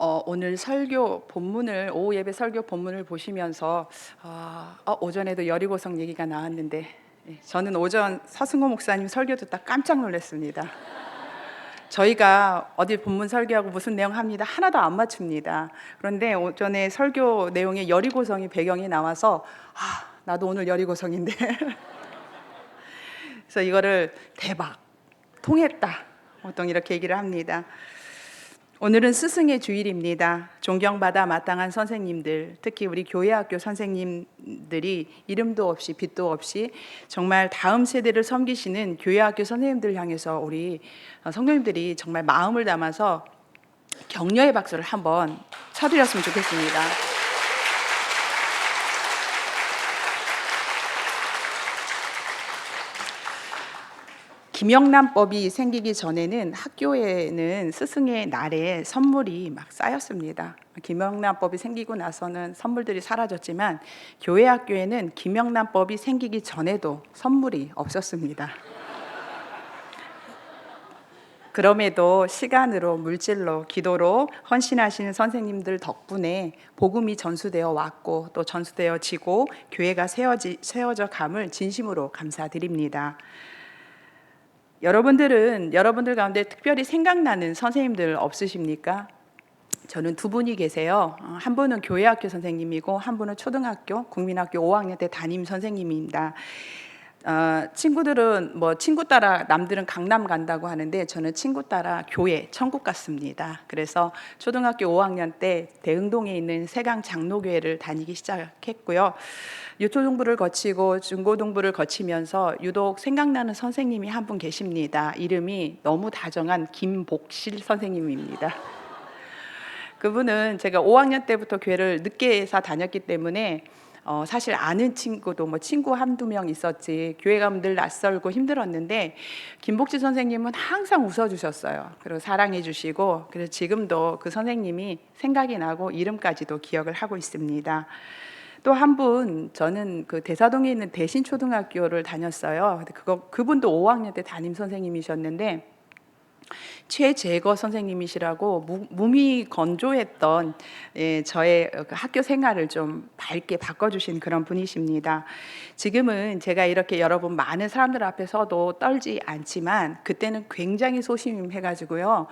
오늘 설교 본문을 오후 예배 설교 본문을 보시면서 오전에도 여리고성 얘기가 나왔는데 저는 오전 서승호 목사님 설교 듣다 깜짝 놀랐습니다. 저희가 어디 본문 설교하고 무슨 내용 합니다 하나도 안 맞춥니다. 그런데 오전에 설교 내용에 여리고성이 배경이 나와서 나도 오늘 여리고성인데 그래서 이거를 대박 통했다 보통 이렇게 얘기를 합니다. 오늘은 스승의 주일입니다. 존경받아 마땅한 선생님들, 특히 우리 교회학교 선생님들이 이름도 없이 빛도 없이 정말 다음 세대를 섬기시는 교회학교 선생님들 향해서 우리 성도님들이 정말 마음을 담아서 격려의 박수를 한번 쳐드렸으면 좋겠습니다. 김영란법이 생기기 전에는 학교에는 스승의 날에 선물이 막 쌓였습니다. 김영란법이 생기고 나서는 선물들이 사라졌지만 교회 학교에는 김영란법이 생기기 전에도 선물이 없었습니다. 그럼에도 시간으로 물질로 기도로 헌신하시는 선생님들 덕분에 복음이 전수되어 왔고 또 전수되어지고 교회가 세워져 감을 진심으로 감사드립니다. 여러분들 가운데 특별히 생각나는 선생님들 없으십니까? 저는 두 분이 계세요. 한 분은 교회학교 선생님이고 한 분은 초등학교, 국민학교 5학년 때 담임 선생님입니다. 친구들은 친구 따라 남들은 강남 간다고 하는데 저는 친구 따라 교회 천국 갔습니다. 그래서 초등학교 5학년 때 대흥동에 있는 세강 장로교회를 다니기 시작했고요. 유초등부를 거치고 중고등부를 거치면서 유독 생각나는 선생님이 한 분 계십니다. 이름이 너무 다정한 김복실 선생님입니다. 그분은 제가 5학년 때부터 교회를 늦게서 다녔기 때문에 사실 아는 친구도 친구 한두 명 있었지 교회 가면 늘 낯설고 힘들었는데 김복지 선생님은 항상 웃어주셨어요. 그리고 사랑해 주시고 그래서 지금도 그 선생님이 생각이 나고 이름까지도 기억을 하고 있습니다. 또 한 분 저는 그 대사동에 있는 대신초등학교를 다녔어요. 그분도 5학년 때 담임 선생님이셨는데 최재거 선생님이시라고 몸이 건조했던 저의 그 학교 생활을 좀 밝게 바꿔주신 그런 분이십니다. 지금은 제가 이렇게 여러분 많은 사람들 앞에 서도 떨지 않지만 그때는 굉장히 소심해가지고요.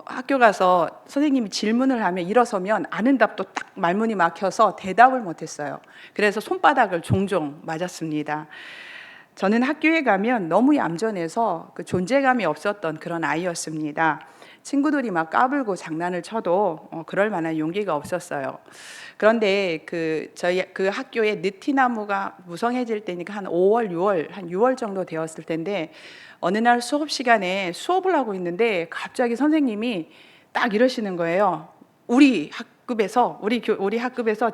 학교 가서 선생님이 질문을 하면 일어서면 아는 답도 딱 말문이 막혀서 대답을 못했어요. 그래서 손바닥을 종종 맞았습니다. 저는 학교에 가면 너무 얌전해서 그 존재감이 없었던 그런 아이였습니다. 친구들이 막 까불고 장난을 쳐도 그럴 만한 용기가 없었어요. 그런데 저희 그 학교에 느티나무가 무성해질 때니까 한 5월, 6월, 한 6월 정도 되었을 텐데 어느 날 수업 시간에 수업을 하고 있는데 갑자기 선생님이 딱 이러시는 거예요. 우리 학급에서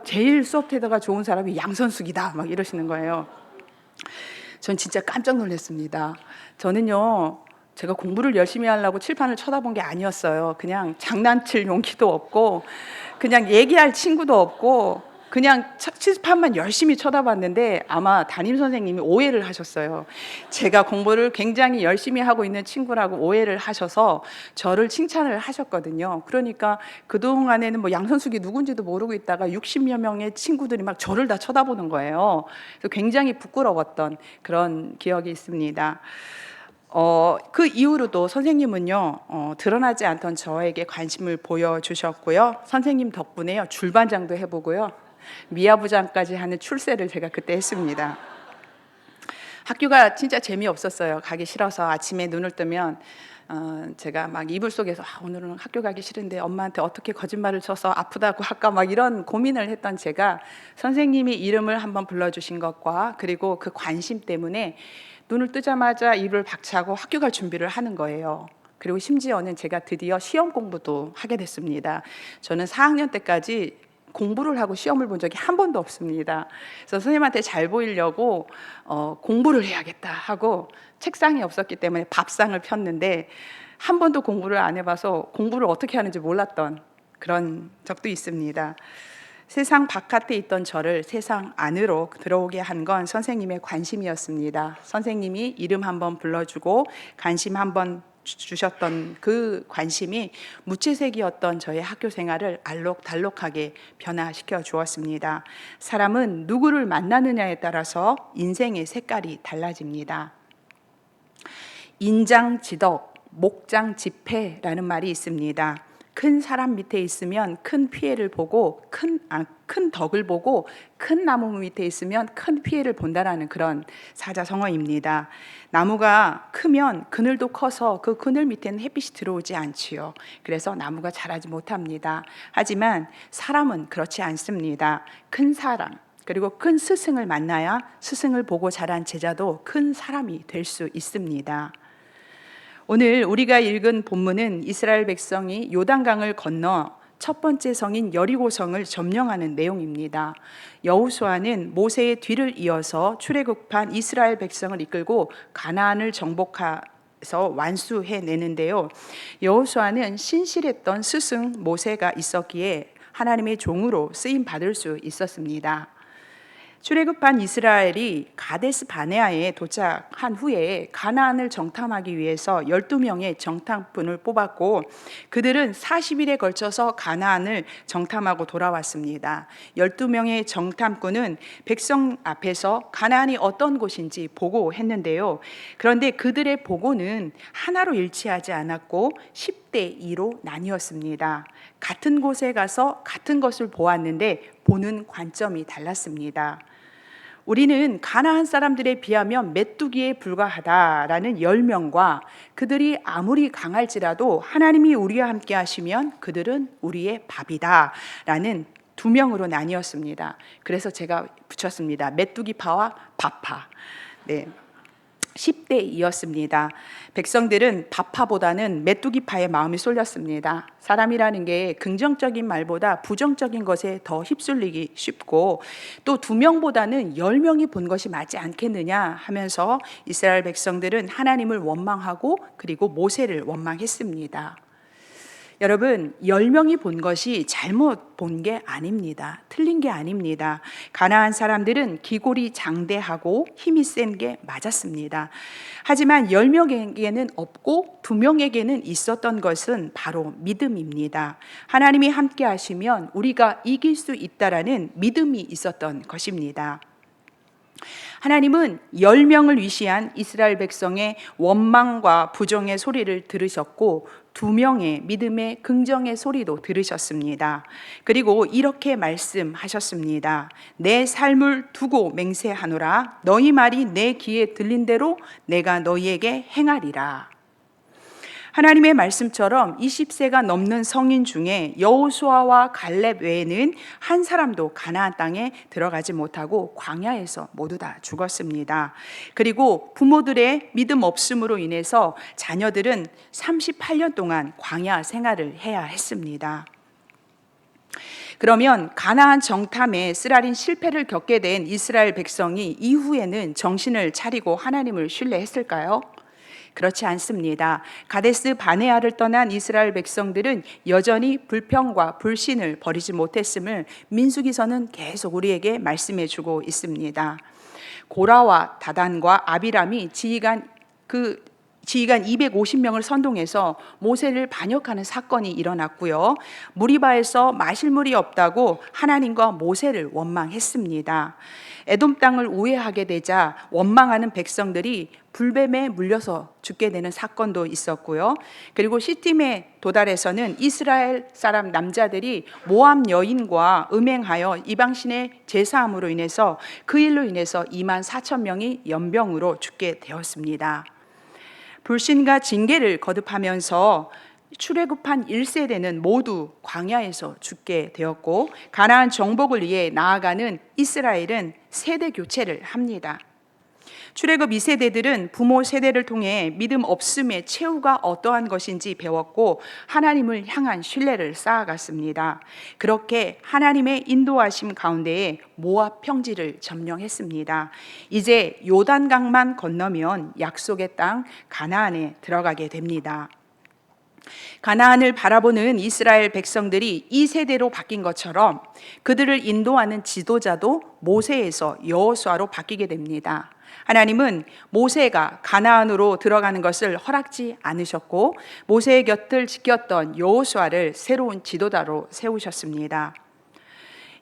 제일 수업 태도가 좋은 사람이 양선숙이다 막 이러시는 거예요. 전 진짜 깜짝 놀랐습니다. 저는요, 제가 공부를 열심히 하려고 칠판을 쳐다본 게 아니었어요. 그냥 장난칠 용기도 없고, 그냥 얘기할 친구도 없고, 그냥 칠판만 열심히 쳐다봤는데 아마 담임 선생님이 오해를 하셨어요. 제가 공부를 굉장히 열심히 하고 있는 친구라고 오해를 하셔서 저를 칭찬을 하셨거든요. 그러니까 그동안에는 양선숙이 누군지도 모르고 있다가 60여 명의 친구들이 막 저를 다 쳐다보는 거예요. 그래서 굉장히 부끄러웠던 그런 기억이 있습니다. 그 이후로도 선생님은요 드러나지 않던 저에게 관심을 보여주셨고요. 선생님 덕분에요 줄반장도 해보고요. 미아부장까지 하는 출세를 제가 그때 했습니다. 학교가 진짜 재미없었어요. 가기 싫어서 아침에 눈을 뜨면 제가 막 이불 속에서 오늘은 학교 가기 싫은데 엄마한테 어떻게 거짓말을 쳐서 아프다고 할까 막 이런 고민을 했던 제가 선생님이 이름을 한번 불러주신 것과 그리고 그 관심 때문에 눈을 뜨자마자 이불을 박차고 학교 갈 준비를 하는 거예요. 그리고 심지어는 제가 드디어 시험 공부도 하게 됐습니다. 저는 4학년 때까지 공부를 하고 시험을 본 적이 한 번도 없습니다. 그래서 선생님한테 잘 보이려고 공부를 해야겠다 하고 책상이 없었기 때문에 밥상을 폈는데 한 번도 공부를 안 해봐서 공부를 어떻게 하는지 몰랐던 그런 적도 있습니다. 세상 바깥에 있던 저를 세상 안으로 들어오게 한 건 선생님의 관심이었습니다. 선생님이 이름 한번 불러주고 관심 한번 주셨던 그 관심이 무채색이었던 저의 학교 생활을 알록달록하게 변화시켜 주었습니다. 사람은 누구를 만나느냐에 따라서 인생의 색깔이 달라집니다. 인장지덕, 목장지폐라는 말이 있습니다. 큰 사람 밑에 있으면 큰 피해를 보고 큰 덕을 보고 큰 나무 밑에 있으면 큰 피해를 본다라는 그런 사자성어입니다. 나무가 크면 그늘도 커서 그 그늘 밑에는 햇빛이 들어오지 않지요. 그래서 나무가 자라지 못합니다. 하지만 사람은 그렇지 않습니다. 큰 사람 그리고 큰 스승을 만나야 스승을 보고 자란 제자도 큰 사람이 될 수 있습니다. 오늘 우리가 읽은 본문은 이스라엘 백성이 요단강을 건너 첫 번째 성인 여리고성을 점령하는 내용입니다. 여호수아는 모세의 뒤를 이어서 출애굽한 이스라엘 백성을 이끌고 가나안을 정복해서 완수해내는데요. 여호수아는 신실했던 스승 모세가 있었기에 하나님의 종으로 쓰임 받을 수 있었습니다. 출애굽한 이스라엘이 가데스 바네아에 도착한 후에 가나안을 정탐하기 위해서 12명의 정탐꾼을 뽑았고 그들은 40일에 걸쳐서 가나안을 정탐하고 돌아왔습니다. 12명의 정탐꾼은 백성 앞에서 가나안이 어떤 곳인지 보고했는데요. 그런데 그들의 보고는 하나로 일치하지 않았고 10대 2로 나뉘었습니다. 같은 곳에 가서 같은 것을 보았는데 보는 관점이 달랐습니다. 우리는 가나안 사람들에 비하면 메뚜기에 불과하다라는 열명과 그들이 아무리 강할지라도 하나님이 우리와 함께 하시면 그들은 우리의 밥이다라는 두 명으로 나뉘었습니다. 그래서 제가 붙였습니다. 메뚜기파와 밥파. 네. 10대 2였습니다. 백성들은 밥파보다는 메뚜기파의 마음이 쏠렸습니다. 사람이라는 게 긍정적인 말보다 부정적인 것에 더 휩쓸리기 쉽고 또 2명보다는 10명이 본 것이 맞지 않겠느냐 하면서 이스라엘 백성들은 하나님을 원망하고 그리고 모세를 원망했습니다. 여러분, 10명이 본 것이 잘못 본 게 아닙니다. 틀린 게 아닙니다. 가나안 사람들은 기골이 장대하고 힘이 센 게 맞았습니다. 하지만 10명에게는 없고 2명에게는 있었던 것은 바로 믿음입니다. 하나님이 함께 하시면 우리가 이길 수 있다라는 믿음이 있었던 것입니다. 하나님은 10명을 위시한 이스라엘 백성의 원망과 부정의 소리를 들으셨고 2명의 믿음의 긍정의 소리도 들으셨습니다. 그리고 이렇게 말씀하셨습니다. 내 삶을 두고 맹세하노라. 너희 말이 내 귀에 들린 대로 내가 너희에게 행하리라. 하나님의 말씀처럼 20세가 넘는 성인 중에 여호수아와 갈렙 외에는 한 사람도 가나안 땅에 들어가지 못하고 광야에서 모두 다 죽었습니다. 그리고 부모들의 믿음 없음으로 인해서 자녀들은 38년 동안 광야 생활을 해야 했습니다. 그러면 가나안 정탐에 쓰라린 실패를 겪게 된 이스라엘 백성이 이후에는 정신을 차리고 하나님을 신뢰했을까요? 그렇지 않습니다. 가데스 바네아를 떠난 이스라엘 백성들은 여전히 불평과 불신을 버리지 못했음을 민수기서는 계속 우리에게 말씀해 주고 있습니다. 고라와 다단과 아비람이 지휘관 250명을 선동해서 모세를 반역하는 사건이 일어났고요. 무리바에서 마실 물이 없다고 하나님과 모세를 원망했습니다. 에돔 땅을 우회하게 되자 원망하는 백성들이 불뱀에 물려서 죽게 되는 사건도 있었고요. 그리고 시팀에 도달해서는 이스라엘 사람 남자들이 모압 여인과 음행하여 이방신의 제사함으로 인해서 그 일로 인해서 24,000명이 연병으로 죽게 되었습니다. 불신과 징계를 거듭하면서 출애굽한 1세대는 모두 광야에서 죽게 되었고 가나안 정복을 위해 나아가는 이스라엘은 세대 교체를 합니다. 출애굽 2세대들은 부모 세대를 통해 믿음 없음의 최후가 어떠한 것인지 배웠고 하나님을 향한 신뢰를 쌓아갔습니다. 그렇게 하나님의 인도하심 가운데에 모압 평지를 점령했습니다. 이제 요단강만 건너면 약속의 땅 가나안에 들어가게 됩니다. 가나안을 바라보는 이스라엘 백성들이 이 세대로 바뀐 것처럼 그들을 인도하는 지도자도 모세에서 여호수아로 바뀌게 됩니다. 하나님은 모세가 가나안으로 들어가는 것을 허락지 않으셨고 모세의 곁을 지켰던 여호수아를 새로운 지도자로 세우셨습니다.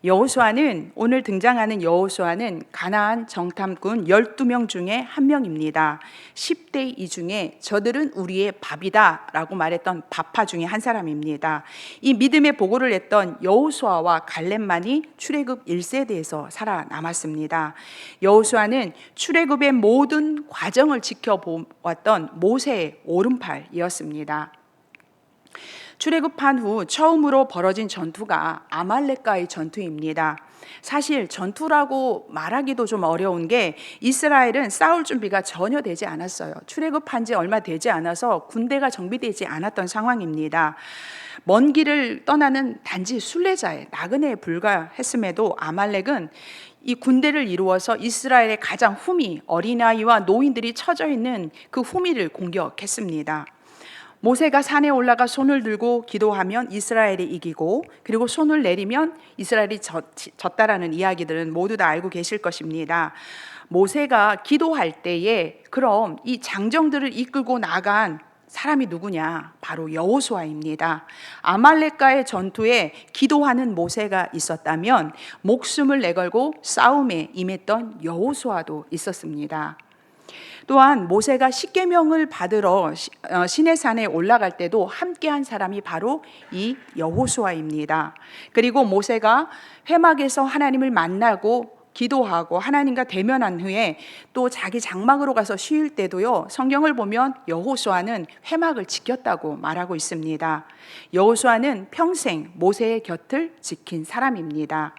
여호수아는 오늘 등장하는 여호수아는 가나안 정탐꾼 12명 중에 한 명입니다. 10대 2 중에 저들은 우리의 밥이다 라고 말했던 밥파 중에 한 사람입니다. 이 믿음의 보고를 했던 여호수아와 갈렙만이 출애굽 1세대에서 살아남았습니다. 여호수아는 출애굽의 모든 과정을 지켜보았던 모세의 오른팔이었습니다. 출애굽한 후 처음으로 벌어진 전투가 아말렉과의 전투입니다. 사실 전투라고 말하기도 좀 어려운 게 이스라엘은 싸울 준비가 전혀 되지 않았어요. 출애굽한 지 얼마 되지 않아서 군대가 정비되지 않았던 상황입니다. 먼 길을 떠나는 단지 순례자의 나그네에 불과했음에도 아말렉은 이 군대를 이루어서 이스라엘의 가장 후미, 어린아이와 노인들이 처져 있는 그 후미를 공격했습니다. 모세가 산에 올라가 손을 들고 기도하면 이스라엘이 이기고 그리고 손을 내리면 이스라엘이 졌다라는 이야기들은 모두 다 알고 계실 것입니다. 모세가 기도할 때에 그럼 이 장정들을 이끌고 나간 사람이 누구냐? 바로 여호수아입니다. 아말렉과의 전투에 기도하는 모세가 있었다면 목숨을 내걸고 싸움에 임했던 여호수아도 있었습니다. 또한 모세가 십계명을 받으러 시내산에 올라갈 때도 함께한 사람이 바로 이 여호수아입니다. 그리고 모세가 회막에서 하나님을 만나고 기도하고 하나님과 대면한 후에 또 자기 장막으로 가서 쉴 때도요, 성경을 보면 여호수아는 회막을 지켰다고 말하고 있습니다. 여호수아는 평생 모세의 곁을 지킨 사람입니다.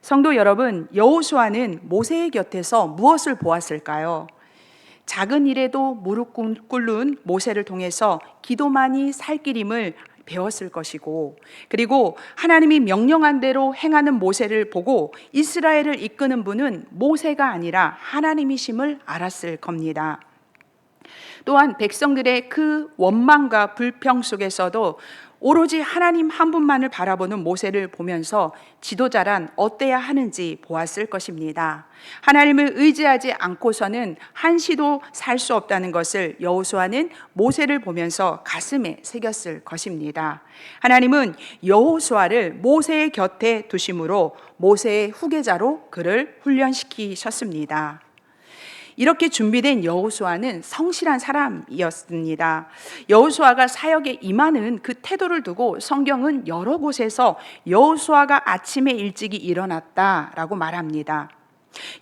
성도 여러분, 여호수아는 모세의 곁에서 무엇을 보았을까요? 작은 일에도 무릎 꿇는 모세를 통해서 기도만이 살 길임을 배웠을 것이고, 그리고 하나님이 명령한 대로 행하는 모세를 보고 이스라엘을 이끄는 분은 모세가 아니라 하나님이심을 알았을 겁니다. 또한 백성들의 그 원망과 불평 속에서도 오로지 하나님 한 분만을 바라보는 모세를 보면서 지도자란 어때야 하는지 보았을 것입니다. 하나님을 의지하지 않고서는 한시도 살 수 없다는 것을 여호수아는 모세를 보면서 가슴에 새겼을 것입니다. 하나님은 여호수아를 모세의 곁에 두심으로 모세의 후계자로 그를 훈련시키셨습니다. 이렇게 준비된 여호수아는 성실한 사람이었습니다. 여호수아가 사역에 임하는 그 태도를 두고 성경은 여러 곳에서 여호수아가 아침에 일찍이 일어났다라고 말합니다.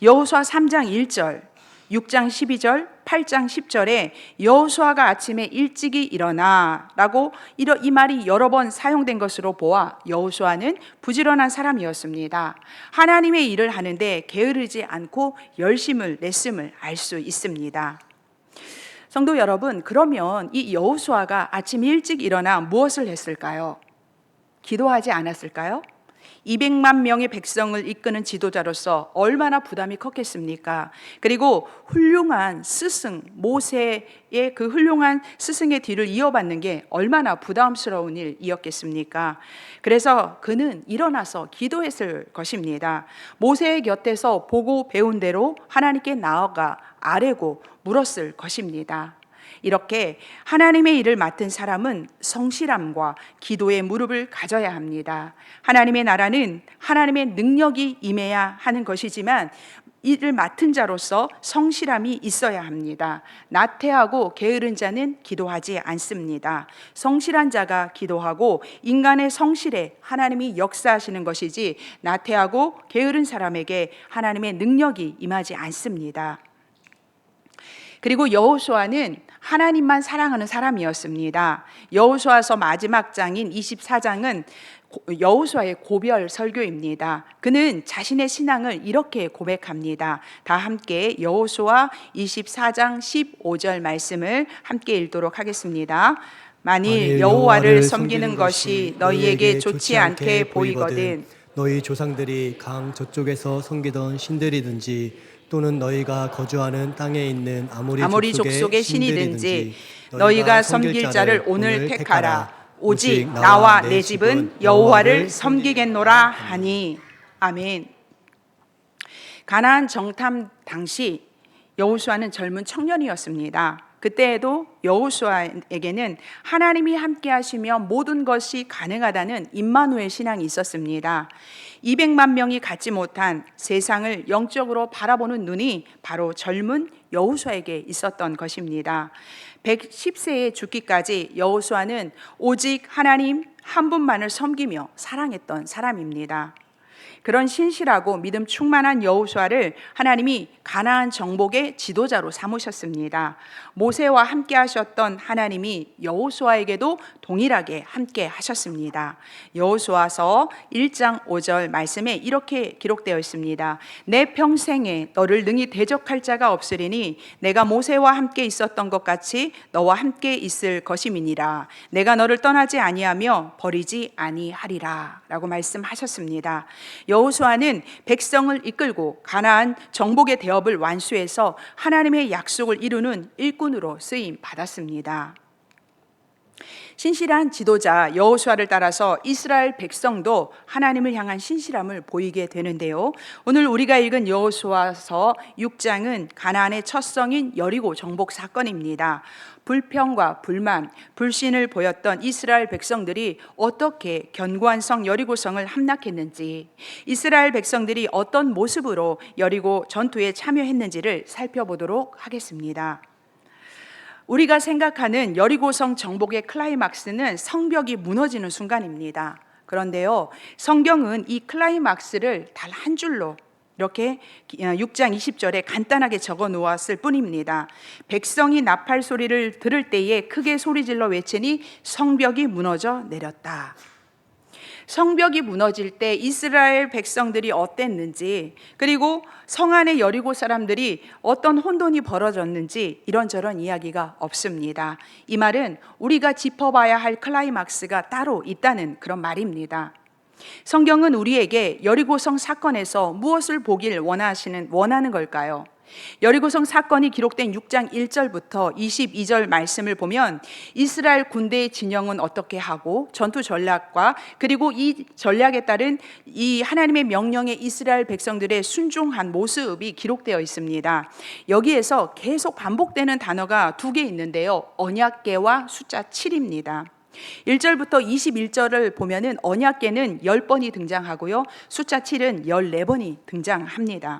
여호수아 3장 1절, 6장 12절, 8장 10절에 여호수아가 아침에 일찍이 일어나라고 이 말이 여러 번 사용된 것으로 보아 여호수아는 부지런한 사람이었습니다. 하나님의 일을 하는데 게으르지 않고 열심을 냈음을 알 수 있습니다. 성도 여러분, 그러면 이 여호수아가 아침 일찍 일어나 무엇을 했을까요? 기도하지 않았을까요? 200만 명의 백성을 이끄는 지도자로서 얼마나 부담이 컸겠습니까? 그리고 훌륭한 스승, 모세의 그 훌륭한 스승의 뒤를 이어받는 게 얼마나 부담스러운 일이었겠습니까? 그래서 그는 일어나서 기도했을 것입니다. 모세의 곁에서 보고 배운 대로 하나님께 나아가 아뢰고 물었을 것입니다. 이렇게 하나님의 일을 맡은 사람은 성실함과 기도의 무릎을 가져야 합니다. 하나님의 나라는 하나님의 능력이 임해야 하는 것이지만 일을 맡은 자로서 성실함이 있어야 합니다. 나태하고 게으른 자는 기도하지 않습니다. 성실한 자가 기도하고 인간의 성실에 하나님이 역사하시는 것이지 나태하고 게으른 사람에게 하나님의 능력이 임하지 않습니다. 그리고 여호수아는 하나님만 사랑하는 사람이었습니다. 여호수아서 마지막 장인 24장은 여호수아의 고별 설교입니다. 그는 자신의 신앙을 이렇게 고백합니다. 다 함께 여호수아 24장 15절 말씀을 함께 읽도록 하겠습니다. 만일 여호와를 섬기는 것이 너희에게 좋지 않게 보이거든 너희 조상들이 강 저쪽에서 섬기던 신들이든지 또는 너희가 거주하는 땅에 있는 아모리 족속의 신이든지 너희가 섬길 자를 오늘 택하라. 오직 나와 내 집은 여호와를 섬기겠노라 하니. 아멘. 가나안 정탐 당시 여호수아는 젊은 청년이었습니다. 그때에도 여호수아에게는 하나님이 함께 하시며 모든 것이 가능하다는 임마누엘 신앙이 있었습니다. 200만 명이 갖지 못한 세상을 영적으로 바라보는 눈이 바로 젊은 여호수아에게 있었던 것입니다. 110세에 죽기까지 여호수아는 오직 하나님 한 분만을 섬기며 사랑했던 사람입니다. 그런 신실하고 믿음 충만한 여호수아를 하나님이 가나안 정복의 지도자로 삼으셨습니다. 모세와 함께 하셨던 하나님이 여호수아에게도 동일하게 함께 하셨습니다. 여호수아서 1장 5절 말씀에 이렇게 기록되어 있습니다. 내 평생에 너를 능히 대적할 자가 없으리니 내가 모세와 함께 있었던 것 같이 너와 함께 있을 것임이니라. 내가 너를 떠나지 아니하며 버리지 아니하리라 라고 말씀하셨습니다. 여호수아는 백성을 이끌고 가나안 정복의 대업을 완수해서 하나님의 약속을 이루는 일꾼으로 쓰임 받았습니다. 신실한 지도자 여호수아를 따라서 이스라엘 백성도 하나님을 향한 신실함을 보이게 되는데요. 오늘 우리가 읽은 여호수아서 6장은 가나안의 첫 성인 여리고 정복 사건입니다. 불평과 불만, 불신을 보였던 이스라엘 백성들이 어떻게 견고한 성 여리고성을 함락했는지, 이스라엘 백성들이 어떤 모습으로 여리고 전투에 참여했는지를 살펴보도록 하겠습니다. 우리가 생각하는 여리고성 정복의 클라이막스는 성벽이 무너지는 순간입니다. 그런데요, 성경은 이 클라이막스를 단 한 줄로 이렇게 6장 20절에 간단하게 적어 놓았을 뿐입니다. 백성이 나팔 소리를 들을 때에 크게 소리질러 외치니 성벽이 무너져 내렸다. 성벽이 무너질 때 이스라엘 백성들이 어땠는지, 그리고 성 안의 여리고 사람들이 어떤 혼돈이 벌어졌는지 이런저런 이야기가 없습니다. 이 말은 우리가 짚어봐야 할 클라이막스가 따로 있다는 그런 말입니다. 성경은 우리에게 여리고성 사건에서 무엇을 보길 원하는 걸까요? 여리고성 사건이 기록된 6장 1절부터 22절 말씀을 보면 이스라엘 군대의 진영은 어떻게 하고 전투 전략과 그리고 이 전략에 따른 이 하나님의 명령에 이스라엘 백성들의 순종한 모습이 기록되어 있습니다. 여기에서 계속 반복되는 단어가 두 개 있는데요. 언약궤와 숫자 7입니다. 1절부터 21절을 보면은 언약궤는 10번이 등장하고요. 숫자 7은 14번이 등장합니다.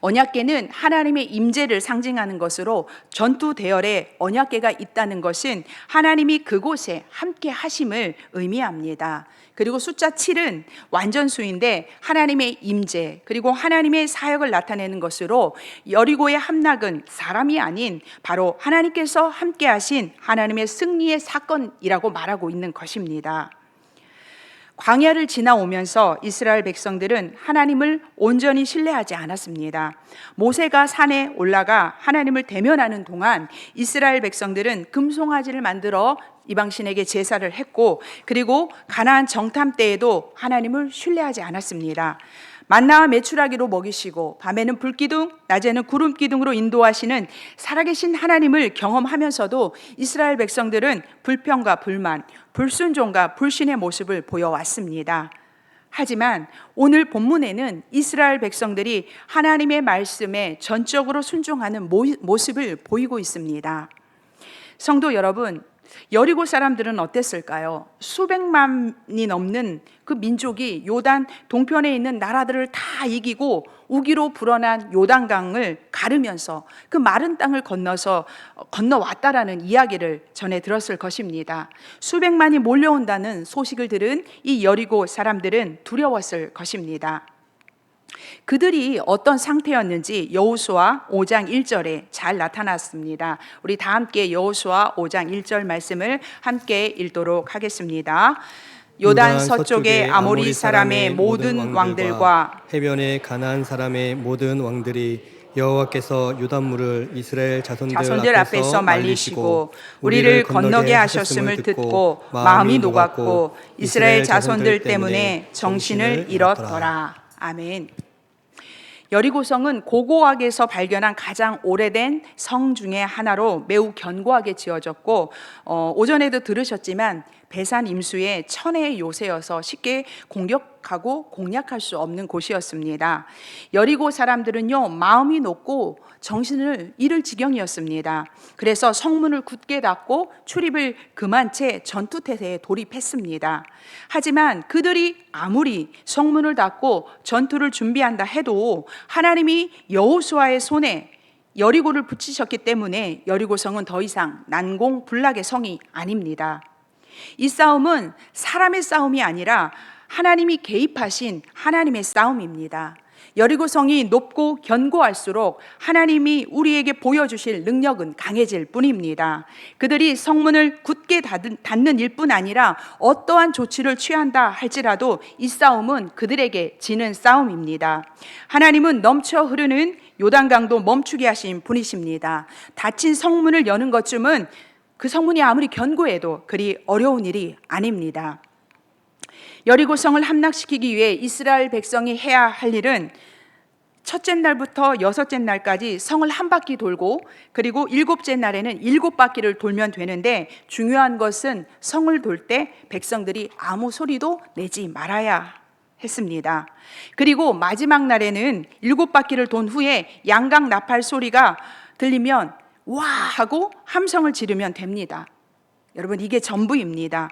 언약궤는 하나님의 임재를 상징하는 것으로 전투 대열에 언약궤가 있다는 것은 하나님이 그곳에 함께 하심을 의미합니다. 그리고 숫자 7은 완전수인데 하나님의 임재 그리고 하나님의 사역을 나타내는 것으로 여리고의 함락은 사람이 아닌 바로 하나님께서 함께 하신 하나님의 승리의 사건이라고 말하고 있는 것입니다. 광야를 지나오면서 이스라엘 백성들은 하나님을 온전히 신뢰하지 않았습니다. 모세가 산에 올라가 하나님을 대면하는 동안 이스라엘 백성들은 금송아지를 만들어 이방신에게 제사를 했고, 그리고 가나안 정탐 때에도 하나님을 신뢰하지 않았습니다. 만나와 메추라기로 먹이시고 밤에는 불기둥, 낮에는 구름기둥으로 인도하시는 살아계신 하나님을 경험하면서도 이스라엘 백성들은 불평과 불만, 불순종과 불신의 모습을 보여왔습니다. 하지만 오늘 본문에는 이스라엘 백성들이 하나님의 말씀에 전적으로 순종하는 모습을 보이고 있습니다. 성도 여러분, 여리고 사람들은 어땠을까요? 수백만이 넘는 그 민족이 요단 동편에 있는 나라들을 다 이기고 우기로 불어난 요단강을 가르면서 그 마른 땅을 건너왔다라는 이야기를 전해 들었을 것입니다. 수백만이 몰려온다는 소식을 들은 이 여리고 사람들은 두려웠을 것입니다. 그들이 어떤 상태였는지 여호수아 5장 1절에 잘 나타났습니다. 우리 다 함께 여호수아 5장 1절 말씀을 함께 읽도록 하겠습니다. 요단 서쪽의 아모리 사람의 모든 왕들과 해변의 가나안 사람의 모든 왕들이 여호와께서 요단물을 이스라엘 자손들 앞에서 말리시고 우리를 건너게 하셨음을 듣고 마음이 녹았고 이스라엘 자손들 때문에 정신을 잃었더라. 아멘. 여리고성은 고고학에서 발견한 가장 오래된 성 중에 하나로 매우 견고하게 지어졌고, 오전에도 들으셨지만 배산 임수의 천혜의 요새여서 쉽게 공격하고 공략할 수 없는 곳이었습니다. 여리고 사람들은요, 마음이 높고 정신을 잃을 지경이었습니다. 그래서 성문을 굳게 닫고 출입을 금한 채 전투태세에 돌입했습니다. 하지만 그들이 아무리 성문을 닫고 전투를 준비한다 해도 하나님이 여호수아의 손에 여리고를 붙이셨기 때문에 여리고성은 더 이상 난공불락의 성이 아닙니다. 이 싸움은 사람의 싸움이 아니라 하나님이 개입하신 하나님의 싸움입니다. 여리고성이 높고 견고할수록 하나님이 우리에게 보여주실 능력은 강해질 뿐입니다. 그들이 성문을 굳게 닫는 일뿐 아니라 어떠한 조치를 취한다 할지라도 이 싸움은 그들에게 지는 싸움입니다. 하나님은 넘쳐 흐르는 요단강도 멈추게 하신 분이십니다. 닫힌 성문을 여는 것쯤은 그 성문이 아무리 견고해도 그리 어려운 일이 아닙니다. 여리고성을 함락시키기 위해 이스라엘 백성이 해야 할 일은 첫째 날부터 여섯째 날까지 성을 한 바퀴 돌고 그리고 일곱째 날에는 7바퀴를 돌면 되는데 중요한 것은 성을 돌 때 백성들이 아무 소리도 내지 말아야 했습니다. 그리고 마지막 날에는 7바퀴를 돈 후에 양각 나팔 소리가 들리면 와 하고 함성을 지르면 됩니다. 여러분, 이게 전부입니다.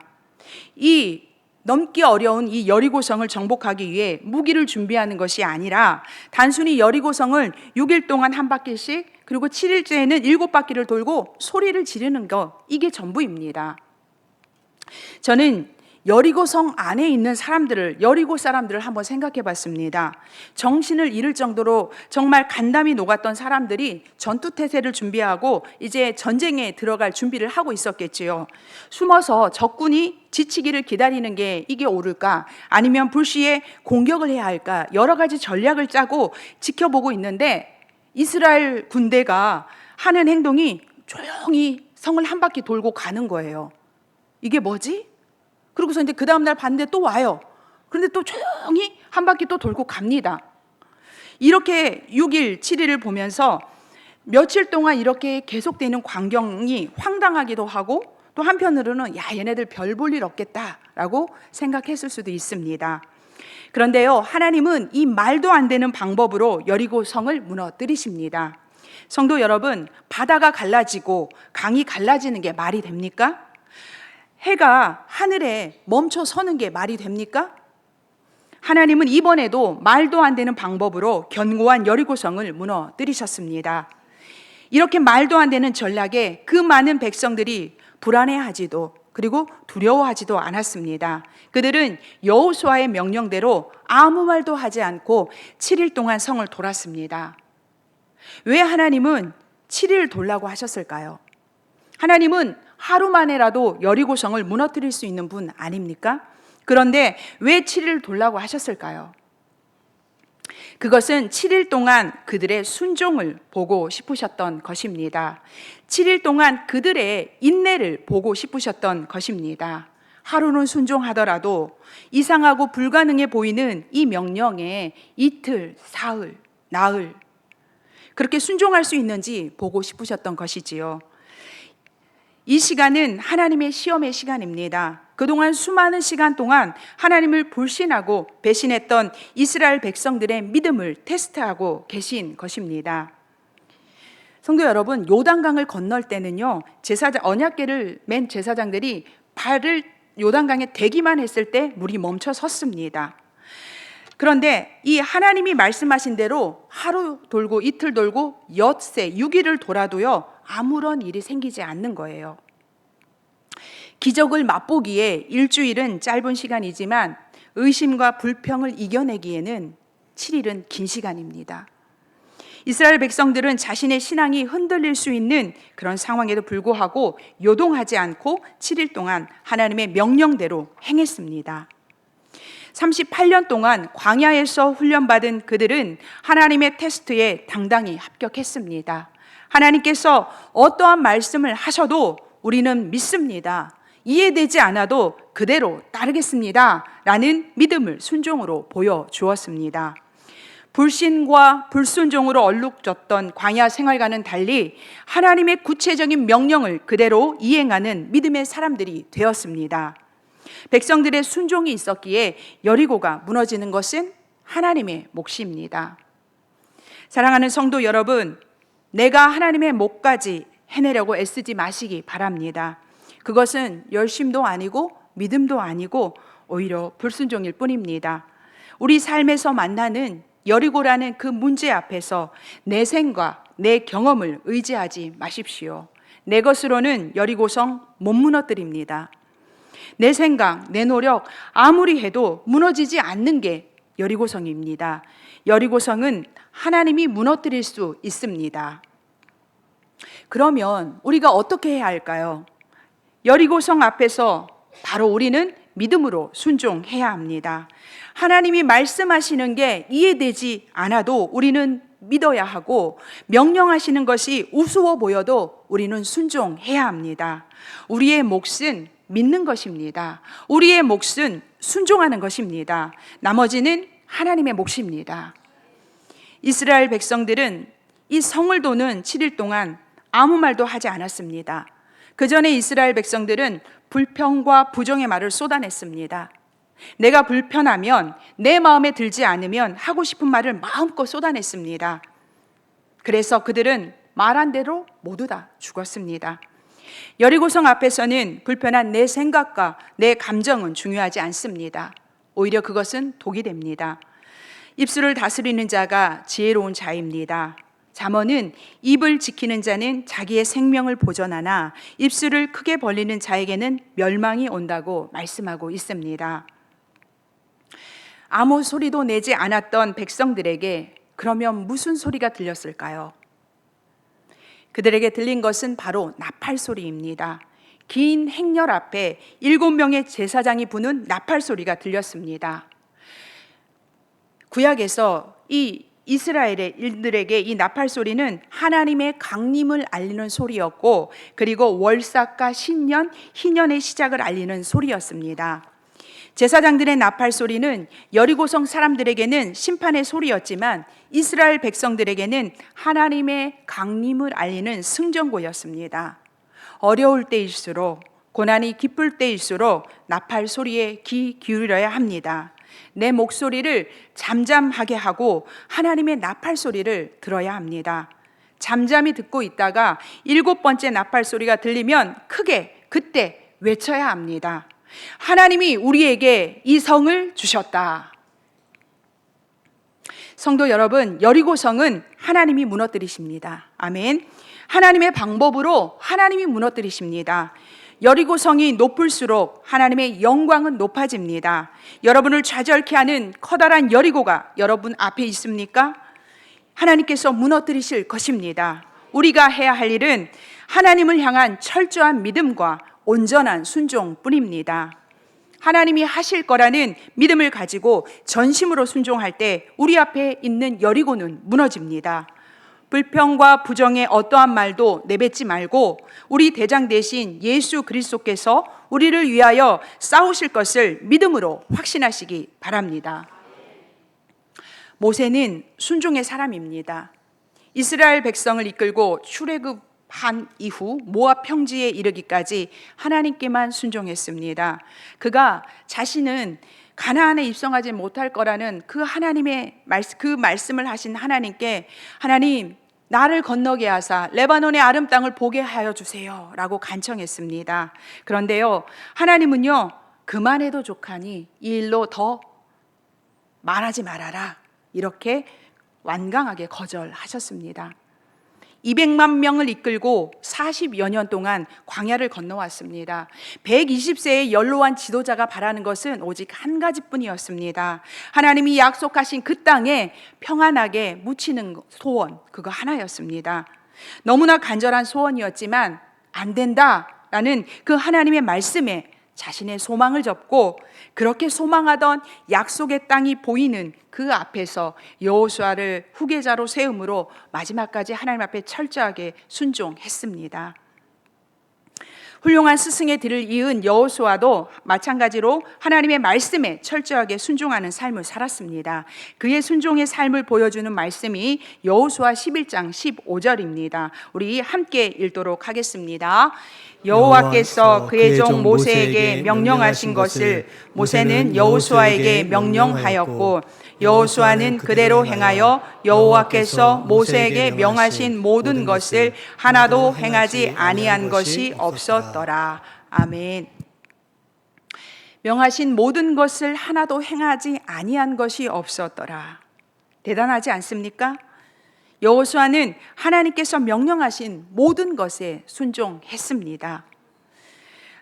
이 넘기 어려운 이 여리고성을 정복하기 위해 무기를 준비하는 것이 아니라 단순히 여리고성을 6일 동안 한 바퀴씩 그리고 7일째에는 7바퀴를 돌고 소리를 지르는 것, 이게 전부입니다. 저는 여리고성 안에 있는 사람들을, 여리고 사람들을 한번 생각해 봤습니다. 정신을 잃을 정도로 정말 간담이 녹았던 사람들이 전투태세를 준비하고 이제 전쟁에 들어갈 준비를 하고 있었겠지요. 숨어서 적군이 지치기를 기다리는 게 이게 옳을까? 아니면 불시에 공격을 해야 할까? 여러 가지 전략을 짜고 지켜보고 있는데 이스라엘 군대가 하는 행동이 조용히 성을 한 바퀴 돌고 가는 거예요. 이게 뭐지? 그러고서 이제 그 다음날 봤는데 또 와요. 그런데 또 조용히 한 바퀴 또 돌고 갑니다. 이렇게 6일, 7일을 보면서 며칠 동안 이렇게 계속되는 광경이 황당하기도 하고 또 한편으로는 야, 얘네들 별 볼 일 없겠다라고 생각했을 수도 있습니다. 그런데요, 하나님은 이 말도 안 되는 방법으로 여리고성을 무너뜨리십니다. 성도 여러분, 바다가 갈라지고 강이 갈라지는 게 말이 됩니까? 해가 하늘에 멈춰 서는 게 말이 됩니까? 하나님은 이번에도 말도 안 되는 방법으로 견고한 여리고성을 무너뜨리셨습니다. 이렇게 말도 안 되는 전략에 그 많은 백성들이 불안해하지도 그리고 두려워하지도 않았습니다. 그들은 여호수아의 명령대로 아무 말도 하지 않고 7일 동안 성을 돌았습니다. 왜 하나님은 7일을 돌라고 하셨을까요? 하나님은 하루 만에라도 여리고성을 무너뜨릴 수 있는 분 아닙니까? 그런데 왜 7일을 돌라고 하셨을까요? 그것은 7일 동안 그들의 순종을 보고 싶으셨던 것입니다. 7일 동안 그들의 인내를 보고 싶으셨던 것입니다. 하루는 순종하더라도 이상하고 불가능해 보이는 이 명령에 이틀, 사흘, 나흘 그렇게 순종할 수 있는지 보고 싶으셨던 것이지요. 이 시간은 하나님의 시험의 시간입니다. 그동안 수많은 시간 동안 하나님을 불신하고 배신했던 이스라엘 백성들의 믿음을 테스트하고 계신 것입니다. 성도 여러분, 요단강을 건널 때는요, 언약궤를 맨 제사장들이 발을 요단강에 대기만 했을 때 물이 멈춰 섰습니다. 그런데 이 하나님이 말씀하신 대로 하루 돌고 이틀 돌고 엿새 6일을 돌아도요, 아무런 일이 생기지 않는 거예요. 기적을 맛보기에 일주일은 짧은 시간이지만 의심과 불평을 이겨내기에는 7일은 긴 시간입니다. 이스라엘 백성들은 자신의 신앙이 흔들릴 수 있는 그런 상황에도 불구하고 요동하지 않고 7일 동안 하나님의 명령대로 행했습니다. 38년 동안 광야에서 훈련받은 그들은 하나님의 테스트에 당당히 합격했습니다. 하나님께서 어떠한 말씀을 하셔도 우리는 믿습니다. 이해되지 않아도 그대로 따르겠습니다. 라는 믿음을 순종으로 보여주었습니다. 불신과 불순종으로 얼룩졌던 광야 생활과는 달리 하나님의 구체적인 명령을 그대로 이행하는 믿음의 사람들이 되었습니다. 백성들의 순종이 있었기에 여리고가 무너지는 것은 하나님의 몫입니다. 사랑하는 성도 여러분, 내가 하나님의 몫까지 해내려고 애쓰지 마시기 바랍니다. 그것은 열심도 아니고 믿음도 아니고 오히려 불순종일 뿐입니다. 우리 삶에서 만나는 여리고라는 그 문제 앞에서 내 생각, 내 경험을 의지하지 마십시오. 내 것으로는 여리고성 못 무너뜨립니다. 내 생각, 내 노력 아무리 해도 무너지지 않는 게 여리고성입니다. 여리고성은 하나님이 무너뜨릴 수 있습니다. 그러면 우리가 어떻게 해야 할까요? 여리고성 앞에서 바로 우리는 믿음으로 순종해야 합니다. 하나님이 말씀하시는 게 이해되지 않아도 우리는 믿어야 하고, 명령하시는 것이 우스워 보여도 우리는 순종해야 합니다. 우리의 몫은 믿는 것입니다. 우리의 몫은 순종하는 것입니다. 나머지는 하나님의 몫입니다. 이스라엘 백성들은 이 성을 도는 7일 동안 아무 말도 하지 않았습니다. 그 전에 이스라엘 백성들은 불평과 부정의 말을 쏟아냈습니다. 내가 불편하면, 내 마음에 들지 않으면 하고 싶은 말을 마음껏 쏟아냈습니다. 그래서 그들은 말한 대로 모두 다 죽었습니다. 여리고성 앞에서는 불편한 내 생각과 내 감정은 중요하지 않습니다. 오히려 그것은 독이 됩니다. 입술을 다스리는 자가 지혜로운 자입니다. 잠언은 입을 지키는 자는 자기의 생명을 보전하나 입술을 크게 벌리는 자에게는 멸망이 온다고 말씀하고 있습니다. 아무 소리도 내지 않았던 백성들에게 그러면 무슨 소리가 들렸을까요? 그들에게 들린 것은 바로 나팔 소리입니다. 긴 행렬 앞에 7명의 제사장이 부는 나팔 소리가 들렸습니다. 구약에서 이 이스라엘의 일들에게 이 나팔 소리는 하나님의 강림을 알리는 소리였고, 그리고 월삭과 신년, 희년의 시작을 알리는 소리였습니다. 제사장들의 나팔 소리는 여리고성 사람들에게는 심판의 소리였지만 이스라엘 백성들에게는 하나님의 강림을 알리는 승전고였습니다. 어려울 때일수록, 고난이 깊을 때일수록 나팔 소리에 귀 기울여야 합니다. 내 목소리를 잠잠하게 하고 하나님의 나팔 소리를 들어야 합니다. 잠잠히 듣고 있다가 7번째 나팔 소리가 들리면 크게 그때 외쳐야 합니다. 하나님이 우리에게 이 성을 주셨다. 성도 여러분, 여리고성은 하나님이 무너뜨리십니다. 아멘. 하나님의 방법으로 하나님이 무너뜨리십니다. 여리고성이 높을수록 하나님의 영광은 높아집니다. 여러분을 좌절케 하는 커다란 여리고가 여러분 앞에 있습니까? 하나님께서 무너뜨리실 것입니다. 우리가 해야 할 일은 하나님을 향한 철저한 믿음과 온전한 순종뿐입니다. 하나님이 하실 거라는 믿음을 가지고 전심으로 순종할 때 우리 앞에 있는 여리고는 무너집니다. 불평과 부정의 어떠한 말도 내뱉지 말고 우리 대장 대신 예수 그리스도께서 우리를 위하여 싸우실 것을 믿음으로 확신하시기 바랍니다. 모세는 순종의 사람입니다. 이스라엘 백성을 이끌고 출애굽한 이후 모압 평지에 이르기까지 하나님께만 순종했습니다. 그가 자신은 가나안에 입성하지 못할 거라는 그 하나님의 말씀을 하신 하나님께, 하나님 나를 건너게 하사 레바논의 아름 땅을 보게 하여 주세요 라고 간청했습니다. 그런데요, 하나님은요, 그만해도 족하니 이 일로 더 말하지 말아라 이렇게 완강하게 거절하셨습니다. 200만 명을 이끌고 40여 년 동안 광야를 건너왔습니다. 120세의 연로한 지도자가 바라는 것은 오직 한 가지뿐이었습니다. 하나님이 약속하신 그 땅에 평안하게 묻히는 소원, 그거 하나였습니다. 너무나 간절한 소원이었지만 안 된다라는 그 하나님의 말씀에 자신의 소망을 접고 그렇게 소망하던 약속의 땅이 보이는 그 앞에서 여호수아를 후계자로 세움으로 마지막까지 하나님 앞에 철저하게 순종했습니다. 훌륭한 스승의 뒤를 이은 여호수아도 마찬가지로 하나님의 말씀에 철저하게 순종하는 삶을 살았습니다. 그의 순종의 삶을 보여주는 말씀이 여호수아 11장 15절입니다. 우리 함께 읽도록 하겠습니다. 여호와께서 그의 종 모세에게 명령하신 것을 모세는 여호수아에게 명령하였고 여호수아는 그대로 행하여 여호와께서 모세에게 명하신 모든 것을 하나도 행하지 아니한 것이 없었더라. 아멘. 명하신 모든 것을 하나도 행하지 아니한 것이 없었더라. 대단하지 않습니까? 여호수아는 하나님께서 명령하신 모든 것에 순종했습니다.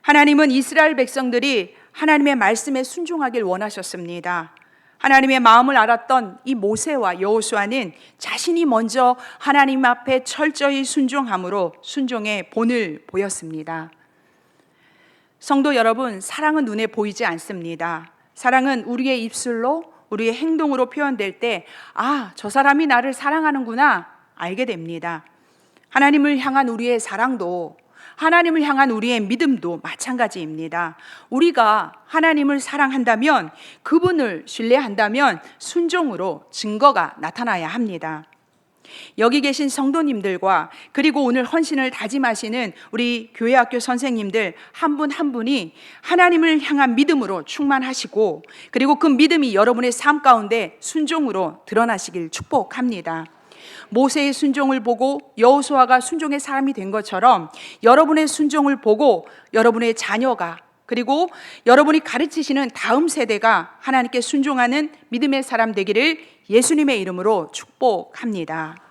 하나님은 이스라엘 백성들이 하나님의 말씀에 순종하길 원하셨습니다. 하나님의 마음을 알았던 이 모세와 여호수아는 자신이 먼저 하나님 앞에 철저히 순종함으로 순종의 본을 보였습니다. 성도 여러분, 사랑은 눈에 보이지 않습니다. 사랑은 우리의 입술로, 우리의 행동으로 표현될 때, 아, 저 사람이 나를 사랑하는구나 알게 됩니다. 하나님을 향한 우리의 사랑도, 하나님을 향한 우리의 믿음도 마찬가지입니다. 우리가 하나님을 사랑한다면, 그분을 신뢰한다면 순종으로 증거가 나타나야 합니다. 여기 계신 성도님들과 그리고 오늘 헌신을 다짐하시는 우리 교회학교 선생님들 한 분 한 분이 하나님을 향한 믿음으로 충만하시고 그리고 그 믿음이 여러분의 삶 가운데 순종으로 드러나시길 축복합니다. 모세의 순종을 보고 여호수아가 순종의 사람이 된 것처럼 여러분의 순종을 보고 여러분의 자녀가 그리고 여러분이 가르치시는 다음 세대가 하나님께 순종하는 믿음의 사람 되기를 예수님의 이름으로 축복합니다.